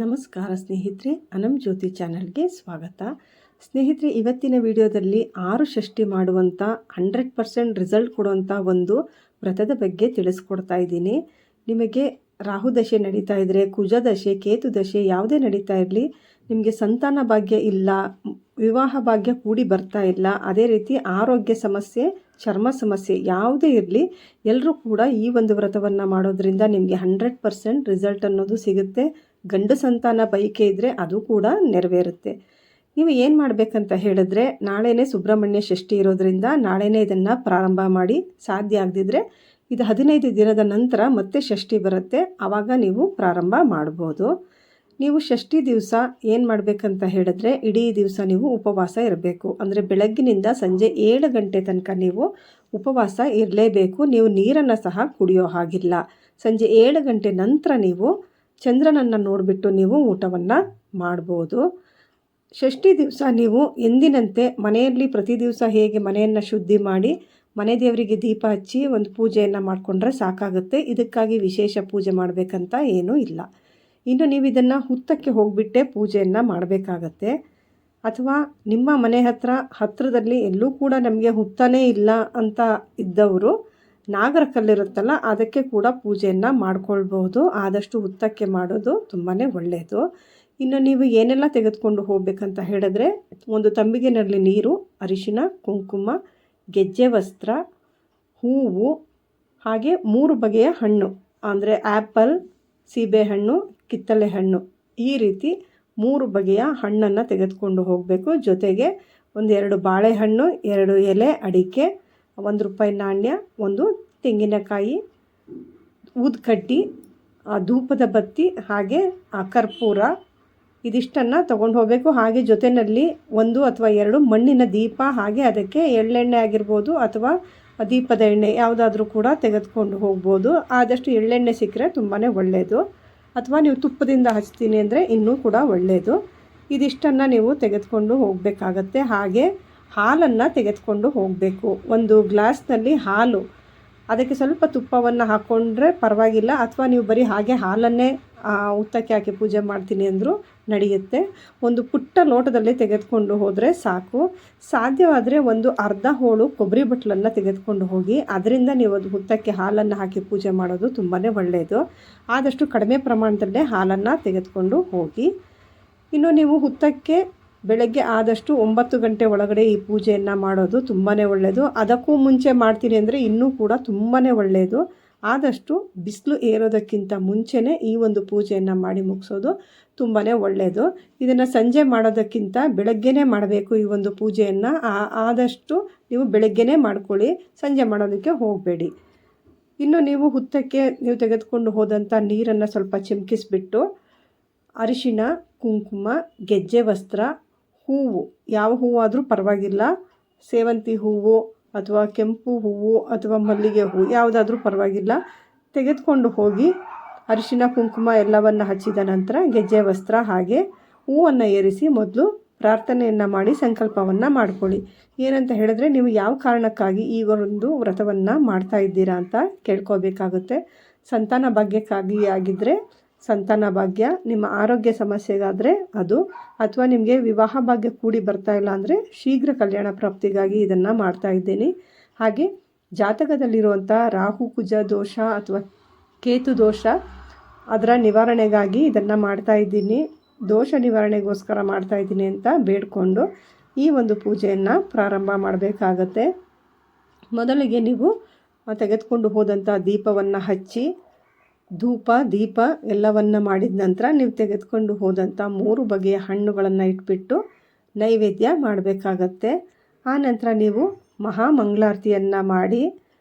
ನಮಸ್ಕಾರ ಸ್ನೇಹಿತರೆ, ಅನಮ್ ಜ್ಯೋತಿ ಚಾನಲ್ಗೆ ಸ್ವಾಗತ. ಸ್ನೇಹಿತರೆ, ಇವತ್ತಿನ ವಿಡಿಯೋದಲ್ಲಿ 6 ಷಷ್ಠಿ ಮಾಡುವಂಥ 100% ರಿಸಲ್ಟ್ ಕೊಡುವಂಥ ಒಂದು ವ್ರತದ ಬಗ್ಗೆ ತಿಳಿಸ್ಕೊಡ್ತಾ ಇದ್ದೀನಿ. ನಿಮಗೆ ರಾಹು ದಶೆ ನಡೀತಾ ಇದ್ದರೆ, ಕುಜ ದಶೆ, ಕೇತು ದಶೆ ಯಾವುದೇ ನಡೀತಾ ಇರಲಿ, ನಿಮಗೆ ಸಂತಾನ ಭಾಗ್ಯ ಇಲ್ಲ, ವಿವಾಹ ಭಾಗ್ಯ ಕೂಡಿ ಬರ್ತಾ ಇಲ್ಲ, ಅದೇ ರೀತಿ ಆರೋಗ್ಯ ಸಮಸ್ಯೆ, ಚರ್ಮ ಸಮಸ್ಯೆ ಯಾವುದೇ ಇರಲಿ, ಎಲ್ಲರೂ ಕೂಡ ಈ ಒಂದು ವ್ರತವನ್ನು ಮಾಡೋದ್ರಿಂದ ನಿಮಗೆ 100% ರಿಸಲ್ಟ್ ಅನ್ನೋದು ಸಿಗುತ್ತೆ. ಗಂಡು ಸಂತಾನ ಬಯಕೆ ಇದ್ದರೆ ಅದು ಕೂಡ ನೆರವೇರುತ್ತೆ. ನೀವು ಏನು ಮಾಡಬೇಕಂತ ಹೇಳಿದ್ರೆ, ನಾಳೆನೇ ಸುಬ್ರಹ್ಮಣ್ಯ ಷಷ್ಠಿ ಇರೋದ್ರಿಂದ ನಾಳೆನೇ ಇದನ್ನು ಪ್ರಾರಂಭ ಮಾಡಿ. ಸಾಧ್ಯ ಆಗದಿದ್ದರೆ ಇದು 15 ದಿನದ ನಂತರ ಮತ್ತೆ ಷಷ್ಠಿ ಬರುತ್ತೆ, ಆವಾಗ ನೀವು ಪ್ರಾರಂಭ ಮಾಡ್ಬೋದು. ನೀವು ಷಷ್ಠಿ ದಿವಸ ಏನು ಮಾಡಬೇಕಂತ ಹೇಳಿದ್ರೆ, ಇಡೀ ದಿವಸ ನೀವು ಉಪವಾಸ ಇರಬೇಕು. ಅಂದರೆ ಬೆಳಗ್ಗಿನಿಂದ ಸಂಜೆ 7 ಗಂಟೆ ತನಕ ನೀವು ಉಪವಾಸ ಇರಲೇಬೇಕು. ನೀವು ನೀರನ್ನು ಸಹ ಕುಡಿಯೋ ಹಾಗಿಲ್ಲ. ಸಂಜೆ 7 ಗಂಟೆ ನಂತರ ನೀವು ಚಂದ್ರನನ್ನು ನೋಡಿಬಿಟ್ಟು ನೀವು ಊಟವನ್ನು ಮಾಡ್ಬೋದು. ಷಷ್ಠಿ ದಿವಸ ನೀವು ಎಂದಿನಂತೆ ಮನೆಯಲ್ಲಿ ಪ್ರತಿ ದಿವಸ ಹೇಗೆ ಮನೆಯನ್ನು ಶುದ್ಧಿ ಮಾಡಿ ಮನೆ ದೇವರಿಗೆ ದೀಪ ಹಚ್ಚಿ ಒಂದು ಪೂಜೆಯನ್ನು ಮಾಡಿಕೊಂಡ್ರೆ ಸಾಕಾಗುತ್ತೆ. ಇದಕ್ಕಾಗಿ ವಿಶೇಷ ಪೂಜೆ ಮಾಡಬೇಕಂತ ಏನೂ ಇಲ್ಲ. ಇನ್ನು ನೀವು ಇದನ್ನು ಹುತ್ತಕ್ಕೆ ಹೋಗಿಬಿಟ್ಟೆ ಪೂಜೆಯನ್ನು ಮಾಡಬೇಕಾಗತ್ತೆ. ಅಥವಾ ನಿಮ್ಮ ಮನೆ ಹತ್ತಿರದಲ್ಲಿ ಎಲ್ಲೂ ಕೂಡ ನಮಗೆ ಹುತ್ತನೇ ಇಲ್ಲ ಅಂತ ಇದ್ದವರು ನಾಗರ ಕಲ್ಲಿರುತ್ತಲ್ಲ, ಅದಕ್ಕೆ ಕೂಡ ಪೂಜೆಯನ್ನು ಮಾಡ್ಕೊಳ್ಬಹುದು. ಆದಷ್ಟು ಹುತ್ತಕ್ಕೆ ಮಾಡೋದು ತುಂಬಾ ಒಳ್ಳೆಯದು. ಇನ್ನು ನೀವು ಏನೆಲ್ಲ ತೆಗೆದುಕೊಂಡು ಹೋಗಬೇಕಂತ ಹೇಳಿದ್ರೆ, ಒಂದು ತಂಬಿಗೆನಲ್ಲಿ ನೀರು, ಅರಿಶಿನ, ಕುಂಕುಮ, ಗೆಜ್ಜೆ ವಸ್ತ್ರ, ಹೂವು, ಹಾಗೆ 3 ಬಗೆಯ ಹಣ್ಣು, ಅಂದರೆ ಆ್ಯಪಲ್, ಸೀಬೆಹಣ್ಣು, ಕಿತ್ತಳೆ ಹಣ್ಣು, ಈ ರೀತಿ 3 ಬಗೆಯ ಹಣ್ಣನ್ನು ತೆಗೆದುಕೊಂಡು ಹೋಗಬೇಕು. ಜೊತೆಗೆ 2 ಬಾಳೆಹಣ್ಣು, 2 ಎಲೆ ಅಡಿಕೆ, 1 ರೂಪಾಯಿ ನಾಣ್ಯ, 1 ತೆಂಗಿನಕಾಯಿ, ಊದ್ಕಡ್ಡಿ, ಧೂಪದ ಬತ್ತಿ, ಹಾಗೆ ಕರ್ಪೂರ, ಇದಿಷ್ಟನ್ನು ತೊಗೊಂಡು ಹೋಗಬೇಕು. ಹಾಗೆ ಜೊತೆಯಲ್ಲಿ 1 ಅಥವಾ 2 ಮಣ್ಣಿನ ದೀಪ, ಹಾಗೆ ಅದಕ್ಕೆ ಎಳ್ಳೆಣ್ಣೆ ಆಗಿರ್ಬೋದು ಅಥವಾ ದೀಪದ ಎಣ್ಣೆ ಯಾವುದಾದ್ರೂ ಕೂಡ ತೆಗೆದುಕೊಂಡು ಹೋಗ್ಬೋದು. ಆದಷ್ಟು ಎಳ್ಳೆಣ್ಣೆ ಸಿಕ್ಕರೆ ತುಂಬಾ ಒಳ್ಳೆಯದು. ಅಥವಾ ನೀವು ತುಪ್ಪದಿಂದ ಹಚ್ತೀನಿ ಅಂದರೆ ಇನ್ನೂ ಕೂಡ ಒಳ್ಳೆಯದು. ಇದಿಷ್ಟನ್ನು ನೀವು ತೆಗೆದುಕೊಂಡು ಹೋಗಬೇಕಾಗತ್ತೆ. ಹಾಗೆ ಹಾಲನ್ನು ತೆಗೆದುಕೊಂಡು ಹೋಗಬೇಕು. 1 ಗ್ಲಾಸ್ನಲ್ಲಿ ಹಾಲು, ಅದಕ್ಕೆ ಸ್ವಲ್ಪ ತುಪ್ಪವನ್ನು ಹಾಕ್ಕೊಂಡ್ರೆ ಪರವಾಗಿಲ್ಲ. ಅಥವಾ ನೀವು ಬರೀ ಹಾಗೆ ಹಾಲನ್ನೇ ಹುತ್ತಕ್ಕೆ ಹಾಕಿ ಪೂಜೆ ಮಾಡ್ತೀನಿ ಅಂದರೂ ನಡೆಯುತ್ತೆ. ಒಂದು ಪುಟ್ಟ ಲೋಟದಲ್ಲಿ ತೆಗೆದುಕೊಂಡು ಹೋದರೆ ಸಾಕು. ಸಾಧ್ಯವಾದರೆ 1 ಅರ್ಧ ಹೋಳು ಕೊಬ್ಬರಿ ಬಟ್ಲನ್ನು ತೆಗೆದುಕೊಂಡು ಹೋಗಿ ಅದರಿಂದ ನೀವು ಅದು ಹುತ್ತಕ್ಕೆ ಹಾಲನ್ನು ಹಾಕಿ ಪೂಜೆ ಮಾಡೋದು ತುಂಬಾ ಒಳ್ಳೆಯದು. ಆದಷ್ಟು ಕಡಿಮೆ ಪ್ರಮಾಣದಲ್ಲೇ ಹಾಲನ್ನು ತೆಗೆದುಕೊಂಡು ಹೋಗಿ. ಇನ್ನು ನೀವು ಹುತ್ತಕ್ಕೆ ಬೆಳಗ್ಗೆ ಆದಷ್ಟು 9 ಗಂಟೆ ಒಳಗಡೆ ಈ ಪೂಜೆಯನ್ನು ಮಾಡೋದು ತುಂಬಾ ಒಳ್ಳೆಯದು. ಅದಕ್ಕೂ ಮುಂಚೆ ಮಾಡ್ತೀನಿ ಅಂದರೆ ಇನ್ನೂ ಕೂಡ ತುಂಬಾ ಒಳ್ಳೆಯದು. ಆದಷ್ಟು ಬಿಸಿಲು ಏರೋದಕ್ಕಿಂತ ಮುಂಚೆನೇ ಈ ಒಂದು ಪೂಜೆಯನ್ನು ಮಾಡಿ ಮುಗಿಸೋದು ತುಂಬಾ ಒಳ್ಳೆಯದು. ಇದನ್ನು ಸಂಜೆ ಮಾಡೋದಕ್ಕಿಂತ ಬೆಳಗ್ಗೆನೇ ಮಾಡಬೇಕು ಈ ಒಂದು ಪೂಜೆಯನ್ನು. ಆದಷ್ಟು ನೀವು ಬೆಳಗ್ಗೆನೇ ಮಾಡ್ಕೊಳ್ಳಿ, ಸಂಜೆ ಮಾಡೋದಕ್ಕೆ ಹೋಗಬೇಡಿ. ಇನ್ನು ನೀವು ಹುತ್ತಕ್ಕೆ ನೀವು ತೆಗೆದುಕೊಂಡು ಹೋದಂಥ ನೀರನ್ನು ಸ್ವಲ್ಪ ಚಿಮುಕಿಸ್ಬಿಟ್ಟು ಅರಿಶಿನ, ಕುಂಕುಮ, ಗೆಜ್ಜೆ ವಸ್ತ್ರ, ಹೂವು, ಯಾವ ಹೂವಾದರೂ ಪರವಾಗಿಲ್ಲ, ಸೇವಂತಿ ಹೂವು ಅಥವಾ ಕೆಂಪು ಹೂವು ಅಥವಾ ಮಲ್ಲಿಗೆ ಹೂವು ಯಾವುದಾದ್ರೂ ಪರವಾಗಿಲ್ಲ, ತೆಗೆದುಕೊಂಡು ಹೋಗಿ ಅರಿಶಿನ, ಕುಂಕುಮ ಎಲ್ಲವನ್ನು ಹಚ್ಚಿದ ನಂತರ ಗೆಜ್ಜೆ ವಸ್ತ್ರ ಹಾಗೆ ಹೂವನ್ನು ಏರಿಸಿ ಮೊದಲು ಪ್ರಾರ್ಥನೆಯನ್ನು ಮಾಡಿ ಸಂಕಲ್ಪವನ್ನು ಮಾಡ್ಕೊಳ್ಳಿ. ಏನಂತ ಹೇಳಿದ್ರೆ, ನೀವು ಯಾವ ಕಾರಣಕ್ಕಾಗಿ ಈ ಒಂದು ವ್ರತವನ್ನು ಮಾಡ್ತಾ ಇದ್ದೀರಾ ಅಂತ ಕೇಳ್ಕೋಬೇಕಾಗುತ್ತೆ. ಸಂತಾನ ಭಾಗ್ಯಕ್ಕಾಗಿ ಆಗಿದ್ದರೆ ಸಂತಾನ ಭಾಗ್ಯ, ನಿಮ್ಮ ಆರೋಗ್ಯ ಸಮಸ್ಯೆಗಾದರೆ ಅದು, ಅಥವಾ ನಿಮಗೆ ವಿವಾಹ ಭಾಗ್ಯ ಕೂಡಿ ಬರ್ತಾ ಇಲ್ಲ ಅಂದರೆ ಶೀಘ್ರ ಕಲ್ಯಾಣ ಪ್ರಾಪ್ತಿಗಾಗಿ ಇದನ್ನು ಮಾಡ್ತಾ ಇದ್ದೀನಿ. ಹಾಗೆ ಜಾತಕದಲ್ಲಿರುವಂಥ ರಾಹು ಕುಜ ದೋಷ ಅಥವಾ ಕೇತು ದೋಷ, ಅದರ ನಿವಾರಣೆಗಾಗಿ ಇದನ್ನು ಮಾಡ್ತಾ ಇದ್ದೀನಿ, ದೋಷ ನಿವಾರಣೆಗೋಸ್ಕರ ಮಾಡ್ತಾ ಇದ್ದೀನಿ ಅಂತ ಬೇಡಿಕೊಂಡು ಈ ಒಂದು ಪೂಜೆಯನ್ನು ಪ್ರಾರಂಭ ಮಾಡಬೇಕಾಗತ್ತೆ. ಮೊದಲಿಗೆ ನೀವು ತೆಗೆದುಕೊಂಡು ಹೋದಂಥ ದೀಪವನ್ನು ಹಚ್ಚಿ ಧೂಪ ದೀಪ ಎಲ್ಲವನ್ನು ಮಾಡಿದ ನಂತರ ನೀವು ತೆಗೆದುಕೊಂಡು ಹೋದಂಥ 3 ಬಗೆಯ ಹಣ್ಣುಗಳನ್ನು ಇಟ್ಬಿಟ್ಟು ನೈವೇದ್ಯ ಮಾಡಬೇಕಾಗತ್ತೆ. ಆ ನಂತರ ನೀವು ಮಹಾಮಂಗಳಾರತಿಯನ್ನು ಮಾಡಿ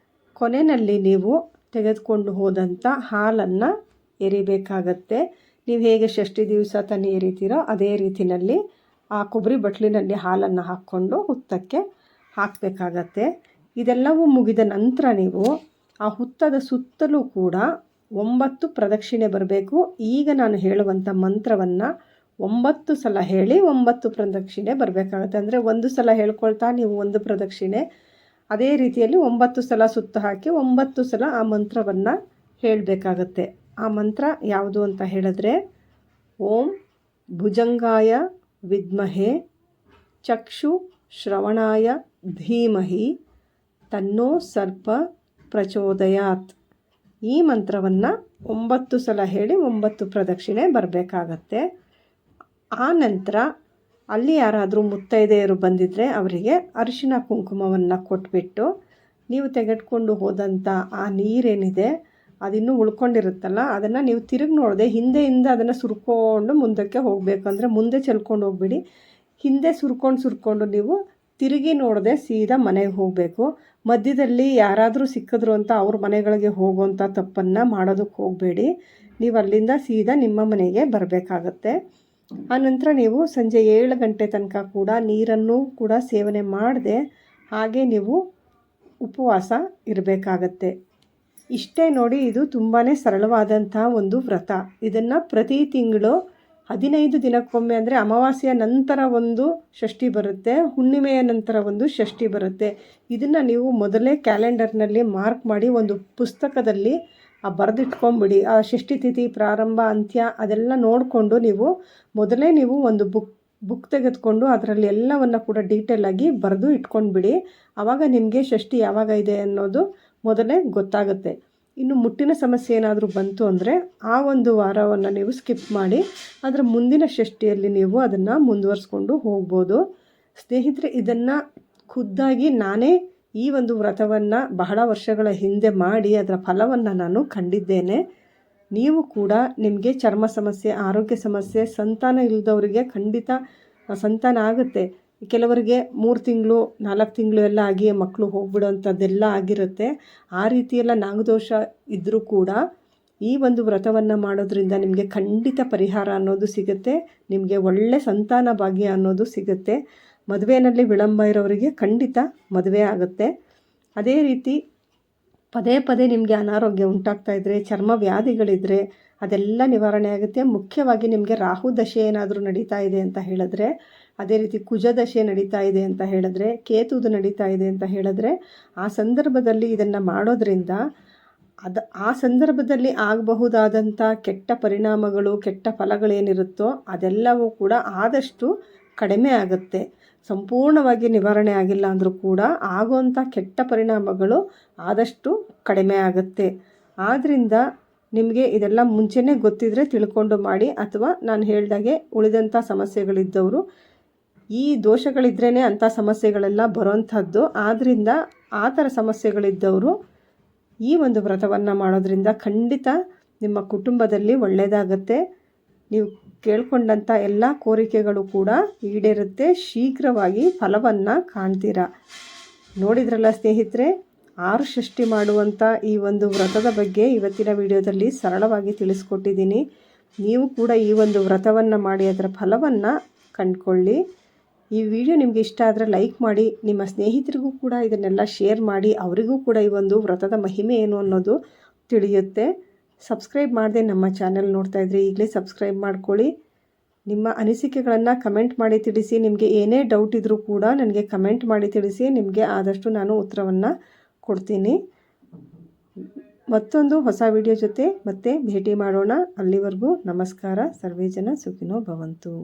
ಕೊನೆಯಲ್ಲಿ ನೀವು ತೆಗೆದುಕೊಂಡು ಹೋದಂಥ ಹಾಲನ್ನು ಎರಿಬೇಕಾಗತ್ತೆ. ನೀವು ಹೇಗೆ ಷಷ್ಠಿ ದಿವಸ ತಾನೇ ಎರಿತೀರೋ ಅದೇ ರೀತಿಯಲ್ಲಿ ಆ ಕೊಬ್ಬರಿ ಬಟ್ಲಿನಲ್ಲಿ ಹಾಲನ್ನು ಹಾಕ್ಕೊಂಡು ಹುತ್ತಕ್ಕೆ ಹಾಕಬೇಕಾಗತ್ತೆ. ಇದೆಲ್ಲವೂ ಮುಗಿದ ನಂತರ ನೀವು ಆ ಹುತ್ತದ ಸುತ್ತಲೂ ಕೂಡ 9 ಪ್ರದಕ್ಷಿಣೆ ಬರಬೇಕು. ಈಗ ನಾನು ಹೇಳುವಂಥ ಮಂತ್ರವನ್ನು 9 ಸಲ ಹೇಳಿ 9 ಪ್ರದಕ್ಷಿಣೆ ಬರಬೇಕಾಗುತ್ತೆ. ಅಂದರೆ 1 ಸಲ ಹೇಳ್ಕೊಳ್ತಾ ನೀವು 1 ಪ್ರದಕ್ಷಿಣೆ, ಅದೇ ರೀತಿಯಲ್ಲಿ 9 ಸಲ ಸುತ್ತ ಹಾಕಿ 9 ಸಲ ಆ ಮಂತ್ರವನ್ನು ಹೇಳಬೇಕಾಗತ್ತೆ. ಆ ಮಂತ್ರ ಯಾವುದು ಅಂತ ಹೇಳಿದ್ರೆ, ಓಂ ಭುಜಂಗಾಯ ವಿದ್ಮಹೆ ಚಕ್ಷು ಶ್ರವಣಾಯ ಧೀಮಹಿ ತನ್ನೋ ಸರ್ಪ ಪ್ರಚೋದಯಾತ್. ಈ ಮಂತ್ರವನ್ನು 9 ಸಲ ಹೇಳಿ 9 ಪ್ರದಕ್ಷಿಣೆ ಬರಬೇಕಾಗತ್ತೆ. ಆ ನಂತರ ಅಲ್ಲಿ ಯಾರಾದರೂ ಮುತ್ತೈದೆಯರು ಬಂದಿದ್ದರೆ ಅವರಿಗೆ ಅರಿಶಿನ ಕುಂಕುಮವನ್ನು ಕೊಟ್ಬಿಟ್ಟು ನೀವು ತೆಗೆದುಕೊಂಡು ಹೋದಂಥ ಆ ನೀರೇನಿದೆ ಅದಿನ್ನೂ ಉಳ್ಕೊಂಡಿರುತ್ತಲ್ಲ ಅದನ್ನು ನೀವು ತಿರುಗಿ ನೋಡದೆ ಹಿಂದೆಯಿಂದ ಅದನ್ನು ಸುರ್ಕೊಂಡು ಮುಂದಕ್ಕೆ ಹೋಗಬೇಕು. ಅಂದರೆ ಮುಂದೆ ಚೆಲ್ಕೊಂಡು ಹೋಗ್ಬಿಡಿ, ಹಿಂದೆ ಸುರ್ಕೊಂಡು ನೀವು ತಿರುಗಿ ನೋಡದೆ ಸೀದಾ ಮನೆಗೆ ಹೋಗಬೇಕು. ಮಧ್ಯದಲ್ಲಿ ಯಾರಾದರೂ ಸಿಕ್ಕಿದ್ರು ಅಂತ ಅವ್ರ ಮನೆಗಳಿಗೆ ಹೋಗುವಂಥ ತಪ್ಪನ್ನು ಮಾಡೋದಕ್ಕೆ ಹೋಗಬೇಡಿ. ನೀವು ಅಲ್ಲಿಂದ ಸೀದಾ ನಿಮ್ಮ ಮನೆಗೆ ಬರಬೇಕಾಗತ್ತೆ. ಆನಂತರ ನೀವು ಸಂಜೆ 7 ಗಂಟೆ ತನಕ ಕೂಡ ನೀರನ್ನು ಕೂಡ ಸೇವನೆ ಮಾಡದೆ ಹಾಗೆ ನೀವು ಉಪವಾಸ ಇರಬೇಕಾಗತ್ತೆ. ಇಷ್ಟೇ ನೋಡಿ, ಇದು ತುಂಬಾ ಸರಳವಾದಂಥ ಒಂದು ವ್ರತ. ಇದನ್ನು ಪ್ರತಿ ತಿಂಗಳು 15 ದಿನಕ್ಕೊಮ್ಮೆ, ಅಂದರೆ ಅಮಾವಾಸ್ಯೆಯ ನಂತರ ಒಂದು ಷಷ್ಠಿ ಬರುತ್ತೆ, ಹುಣ್ಣಿಮೆಯ ನಂತರ ಒಂದು ಷಷ್ಠಿ ಬರುತ್ತೆ. ಇದನ್ನು ನೀವು ಮೊದಲೇ ಕ್ಯಾಲೆಂಡರ್ನಲ್ಲಿ ಮಾರ್ಕ್ ಮಾಡಿ ಒಂದು ಪುಸ್ತಕದಲ್ಲಿ ಬರೆದಿಟ್ಕೊಂಬಿಡಿ. ಆ ಷಷ್ಠಿ ತಿಥಿ ಪ್ರಾರಂಭ ಅಂತ್ಯ ಅದೆಲ್ಲ ನೋಡಿಕೊಂಡು ನೀವು ಮೊದಲೇ ನೀವು ಒಂದು ಬುಕ್ ತೆಗೆದುಕೊಂಡು ಅದರಲ್ಲಿ ಎಲ್ಲವನ್ನು ಕೂಡ ಡೀಟೇಲಾಗಿ ಬರೆದು ಇಟ್ಕೊಂಡ್ಬಿಡಿ. ಆವಾಗ ನಿಮಗೆ ಷಷ್ಠಿ ಯಾವಾಗ ಇದೆ ಅನ್ನೋದು ಮೊದಲೇ ಗೊತ್ತಾಗುತ್ತೆ. ಇನ್ನು ಮುಟ್ಟಿನ ಸಮಸ್ಯೆ ಏನಾದರೂ ಬಂತು ಅಂದರೆ ಆ ಒಂದು ವಾರವನ್ನು ನೀವು ಸ್ಕಿಪ್ ಮಾಡಿ ಅದರ ಮುಂದಿನ ಷಷ್ಠಿಯಲ್ಲಿ ನೀವು ಅದನ್ನು ಮುಂದುವರಿಸ್ಕೊಂಡು ಹೋಗ್ಬೋದು. ಸ್ನೇಹಿತರೆ, ಇದನ್ನು ಖುದ್ದಾಗಿ ನಾನೇ ಈ ಒಂದು ವ್ರತವನ್ನು ಬಹಳ ವರ್ಷಗಳ ಹಿಂದೆ ಮಾಡಿ ಅದರ ಫಲವನ್ನು ನಾನು ಕಂಡಿದ್ದೇನೆ. ನೀವು ಕೂಡ ನಿಮಗೆ ಚರ್ಮ ಸಮಸ್ಯೆ, ಆರೋಗ್ಯ ಸಮಸ್ಯೆ, ಸಂತಾನ ಇಲ್ಲದವರಿಗೆ ಖಂಡಿತ ಸಂತಾನ ಆಗುತ್ತೆ. ಕೆಲವರಿಗೆ 3 ತಿಂಗಳು 4 ತಿಂಗಳು ಎಲ್ಲ ಆಗಿ ಮಕ್ಕಳು ಹೋಗ್ಬಿಡೋಂಥದ್ದೆಲ್ಲ ಆಗಿರುತ್ತೆ. ಆ ರೀತಿಯೆಲ್ಲ ನಾಗದೋಷ ಇದ್ದರೂ ಕೂಡ ಈ ಒಂದು ವ್ರತವನ್ನು ಮಾಡೋದ್ರಿಂದ ನಿಮಗೆ ಖಂಡಿತ ಪರಿಹಾರ ಅನ್ನೋದು ಸಿಗುತ್ತೆ. ನಿಮಗೆ ಒಳ್ಳೆ ಸಂತಾನ ಭಾಗ್ಯ ಅನ್ನೋದು ಸಿಗುತ್ತೆ. ಮದುವೆಯಲ್ಲಿ ವಿಳಂಬ ಇರೋರಿಗೆ ಖಂಡಿತ ಮದುವೆ ಆಗುತ್ತೆ. ಅದೇ ರೀತಿ ಪದೇ ಪದೇ ನಿಮಗೆ ಅನಾರೋಗ್ಯ ಉಂಟಾಗ್ತಾ ಇದ್ದರೆ, ಚರ್ಮ ವ್ಯಾಧಿಗಳಿದ್ದರೆ ಅದೆಲ್ಲ ನಿವಾರಣೆ ಆಗುತ್ತೆ. ಮುಖ್ಯವಾಗಿ ನಿಮಗೆ ರಾಹು ದಶೆ ಏನಾದರೂ ನಡೀತಾ ಇದೆ ಅಂತ ಹೇಳಿದ್ರೆ, ಅದೇ ರೀತಿ ಕುಜ ದಶೆ ನಡೀತಾ ಇದೆ ಅಂತ ಹೇಳಿದ್ರೆ, ಕೇತುದು ನಡೀತಾ ಇದೆ ಅಂತ ಹೇಳಿದ್ರೆ, ಆ ಸಂದರ್ಭದಲ್ಲಿ ಇದನ್ನು ಮಾಡೋದ್ರಿಂದ ಆ ಸಂದರ್ಭದಲ್ಲಿ ಆಗಬಹುದಾದಂಥ ಕೆಟ್ಟ ಪರಿಣಾಮಗಳು, ಕೆಟ್ಟ ಫಲಗಳೇನಿರುತ್ತೋ ಅದೆಲ್ಲವೂ ಕೂಡ ಆದಷ್ಟು ಕಡಿಮೆ ಆಗುತ್ತೆ. ಸಂಪೂರ್ಣವಾಗಿ ನಿವಾರಣೆ ಆಗಿಲ್ಲ ಅಂದರೂ ಕೂಡ ಆಗುವಂಥ ಕೆಟ್ಟ ಪರಿಣಾಮಗಳು ಆದಷ್ಟು ಕಡಿಮೆ ಆಗುತ್ತೆ. ಆದ್ದರಿಂದ ನಿಮಗೆ ಇದೆಲ್ಲ ಮುಂಚೆನೇ ಗೊತ್ತಿದ್ದರೆ ತಿಳ್ಕೊಂಡು ಮಾಡಿ. ಅಥವಾ ನಾನು ಹೇಳ್ದಾಗೆ ಉಳಿದಂಥ ಸಮಸ್ಯೆಗಳಿದ್ದವರು, ಈ ದೋಷಗಳಿದ್ರೇ ಅಂಥ ಸಮಸ್ಯೆಗಳೆಲ್ಲ ಬರೋವಂಥದ್ದು. ಆದ್ದರಿಂದ ಆ ಥರ ಸಮಸ್ಯೆಗಳಿದ್ದವರು ಈ ಒಂದು ವ್ರತವನ್ನು ಮಾಡೋದ್ರಿಂದ ಖಂಡಿತ ನಿಮ್ಮ ಕುಟುಂಬದಲ್ಲಿ ಒಳ್ಳೆಯದಾಗತ್ತೆ. ನೀವು ಕೇಳ್ಕೊಂಡಂಥ ಎಲ್ಲ ಕೋರಿಕೆಗಳು ಕೂಡ ಈಡೇರುತ್ತೆ. ಶೀಘ್ರವಾಗಿ ಫಲವನ್ನು ಕಾಣ್ತೀರಾ. ನೋಡಿದ್ರಲ್ಲ ಸ್ನೇಹಿತರೆ, 6 ಷಷ್ಠಿ ಮಾಡುವಂಥ ಈ ಒಂದು ವ್ರತದ ಬಗ್ಗೆ ಇವತ್ತಿನ ವಿಡಿಯೋದಲ್ಲಿ ಸರಳವಾಗಿ ತಿಳಿಸ್ಕೊಟ್ಟಿದ್ದೀನಿ. ನೀವು ಕೂಡ ಈ ಒಂದು ವ್ರತವನ್ನು ಮಾಡಿ ಅದರ ಫಲವನ್ನು ಕಂಡುಕೊಳ್ಳಿ. ಈ ವಿಡಿಯೋ ನಿಮಗೆ ಇಷ್ಟ ಆದರೆ ಲೈಕ್ ಮಾಡಿ, ನಿಮ್ಮ ಸ್ನೇಹಿತರಿಗೂ ಕೂಡ ಇದನ್ನೆಲ್ಲ ಶೇರ್ ಮಾಡಿ. ಅವರಿಗೂ ಕೂಡ ಈ ಒಂದು ವ್ರತದ ಮಹಿಮೆ ಏನು ಅನ್ನೋದು ತಿಳಿಯುತ್ತೆ. ಸಬ್ಸ್ಕ್ರೈಬ್ ಮಾಡದೆ ನಮ್ಮ ಚಾನೆಲ್ ನೋಡ್ತಾ ಇದ್ದರೆ ಈಗಲೇ ಸಬ್ಸ್ಕ್ರೈಬ್ ಮಾಡ್ಕೊಳ್ಳಿ. ನಿಮ್ಮ ಅನಿಸಿಕೆಗಳನ್ನು ಕಮೆಂಟ್ ಮಾಡಿ ತಿಳಿಸಿ. ನಿಮಗೆ ಏನೇ ಡೌಟ್ ಇದ್ದರೂ ಕೂಡ ನನಗೆ ಕಮೆಂಟ್ ಮಾಡಿ ತಿಳಿಸಿ. ನಿಮಗೆ ಆದಷ್ಟು ನಾನು ಉತ್ತರವನ್ನು ಕೊಡ್ತೀನಿ. ಮತ್ತೊಂದು ಹೊಸ ವಿಡಿಯೋ ಜೊತೆ ಮತ್ತೆ ಭೇಟಿ ಮಾಡೋಣ. ಅಲ್ಲಿವರೆಗೂ ನಮಸ್ಕಾರ. ಸರ್ವೇ ಜನ ಸುಖಿನೋ ಭವಂತು.